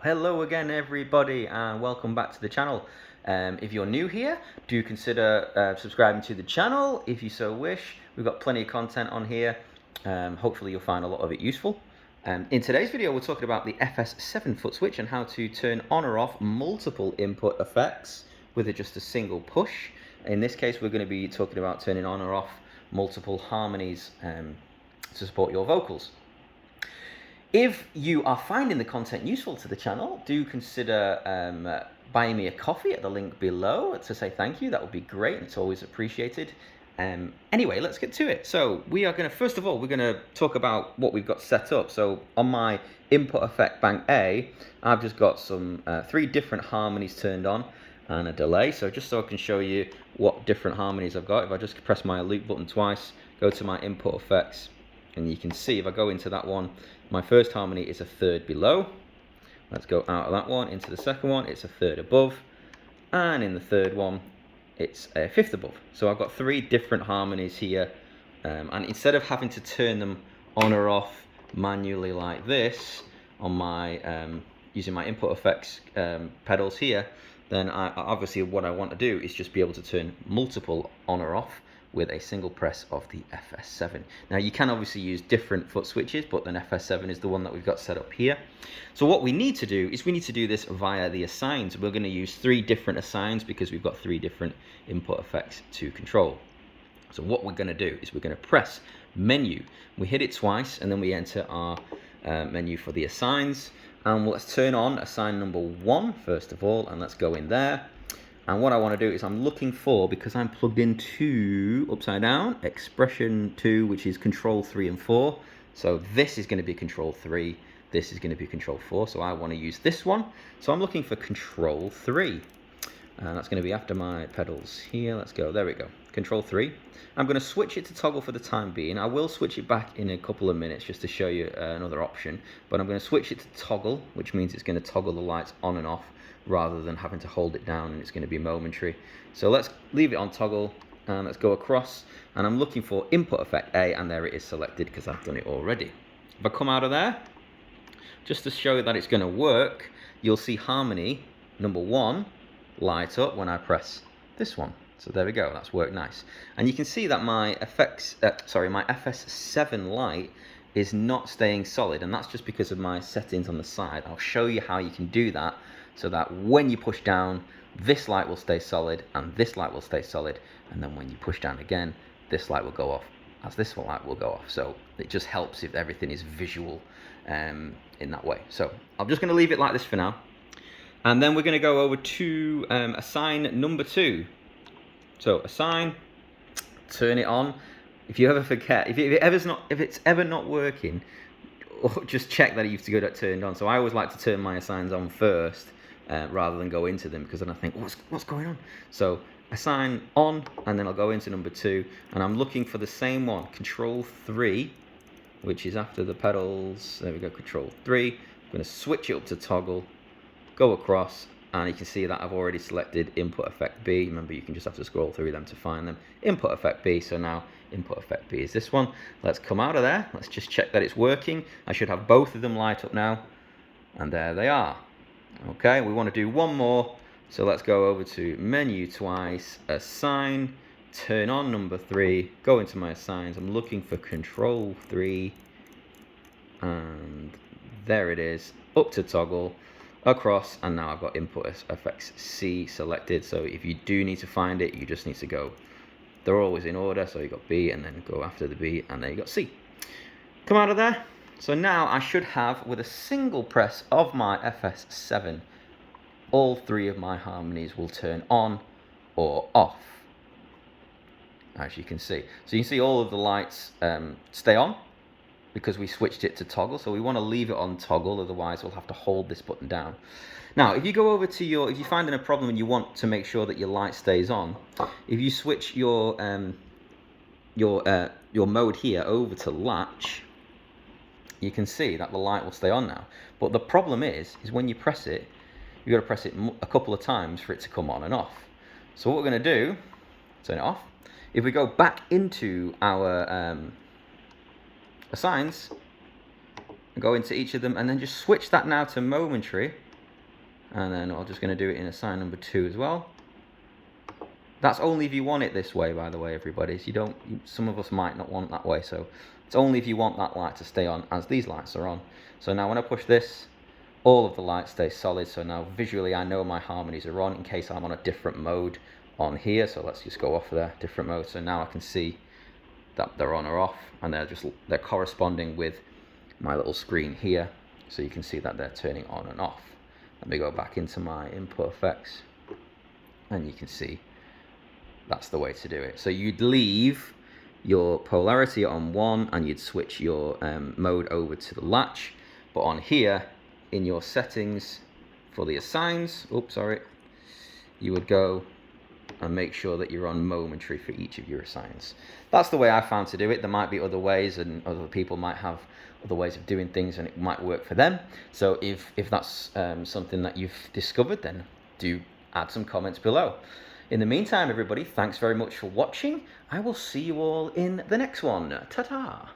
Hello again everybody and welcome back to the channel. If you're new here, do consider subscribing to the channel if you so wish. We've got plenty of content on here. Hopefully you'll find a lot of it useful. In today's video we're talking about the FS-7 foot switch and how to turn on or off multiple input effects with just a single push. In this case we're going to be talking about turning on or off multiple harmonies to support your vocals. If you are finding the content useful to the channel, do consider buying me a coffee at the link below to say thank you. That would be great. It's always appreciated. Anyway, let's get to it. So we are going to, first of all, we're going to talk about what we've got set up. So on my input effect bank A, I've just got some 3 different harmonies turned on and a delay. So just so I can show you what different harmonies I've got, if I just press my loop button twice, go to my input effects, and you can see if I go into that one, my first harmony is a third below. Let's go out of that one into the second one, it's a third above, and in the third one it's a fifth above. So I've got 3 different harmonies here, and instead of having to turn them on or off manually like this on my using my input effects pedals here, then obviously what I want to do is just be able to turn multiple on or off with a single press of the FS-7. Now you can obviously use different foot switches, but then FS-7 is the one that we've got set up here. So what we need to do is we need to do this via the assigns. We're going to use 3 different assigns because we've got 3 different input effects to control. So what we're going to do is we're going to press menu. We hit it twice and then we enter our menu for the assigns. And let's turn on assign number 1 first of all, and let's go in there. And what I want to do is I'm looking for, because I'm plugged into upside down, expression 2, which is control 3 and 4. So this is going to be control 3, this is going to be control 4. So I want to use this one. So I'm looking for control 3. And that's going to be after my pedals here. Let's go, there we go, control 3. I'm going to switch it to toggle for the time being. I will switch it back in a couple of minutes just to show you another option. But I'm going to switch it to toggle, which means it's going to toggle the lights on and off, rather than having to hold it down, and it's going to be momentary. So let's leave it on toggle and let's go across, and I'm looking for input effect A, and there it is selected because I've done it already. If I come out of there, just to show that it's going to work, you'll see harmony number 1 light up when I press this one. So there we go, that's worked nice. And you can see that my my FS-7 light is not staying solid, and that's just because of my settings on the side. I'll show you how you can do that so that when you push down, this light will stay solid and this light will stay solid, and then when you push down again, this light will go off as this light will go off. So it just helps if everything is visual in that way. So I'm just going to leave it like this for now, and then we're going to go over to assign number 2. So assign, turn it on. If you ever forget, if it's ever not working, just check that you have to get it turned on. So I always like to turn my assigns on first rather than go into them, because then I think, what's going on? So assign on, and then I'll go into number 2, and I'm looking for the same one, control 3, which is after the pedals. There we go, control 3. I'm going to switch it up to toggle, go across, and you can see that I've already selected input effect B. Remember, you can just have to scroll through them to find them. Input effect B, so now input effect B is this one. Let's come out of there, let's just check that it's working. I should have both of them light up now, and there they are. Okay, we want to do one more, so let's go over to menu twice, assign, turn on number 3, go into my assigns. I'm looking for control 3, and there it is, up to toggle, across, and now I've got input effects C selected. So if you do need to find it, you just need to go, they're always in order, so you got B and then go after the B, and then you got C. Come out of there. So now I should have, with a single press of my FS-7, all 3 of my harmonies will turn on or off, as you can see. So you can see all of the lights stay on because we switched it to toggle. So we want to leave it on toggle, otherwise we'll have to hold this button down. Now if you go over to if you're finding a problem and you want to make sure that your light stays on, if you switch your mode here over to latch, you can see that the light will stay on now. But the problem is when you press it, you've got to press it a couple of times for it to come on and off. So what we're going to do, turn it off. If we go back into our assigns, go into each of them, and then just switch that now to momentary, And then I'm just going to do it in assign number 2 as well. That's only if you want it this way, by the way, everybody. So you don't, some of us might not want that way, so it's only if you want that light to stay on as these lights are on. So now when I push this, all of the lights stay solid. So now visually I know my harmonies are on in case I'm on a different mode on here. So let's just go off there, different mode. So now I can see that they're on or off, and they're corresponding with my little screen here. So you can see that they're turning on and off. Let me go back into my input effects, and you can see that's the way to do it. So you'd leave your polarity on 1 and you'd switch your mode over to the latch. But on here, in your settings for the assigns, you would go and make sure that you're on momentary for each of your assigns. That's the way I found to do it. There might be other ways, and other people might have other ways of doing things, and it might work for them. So if that's something that you've discovered, then do add some comments below. In the meantime, everybody, thanks very much for watching. I will see you all in the next one. Ta-ta!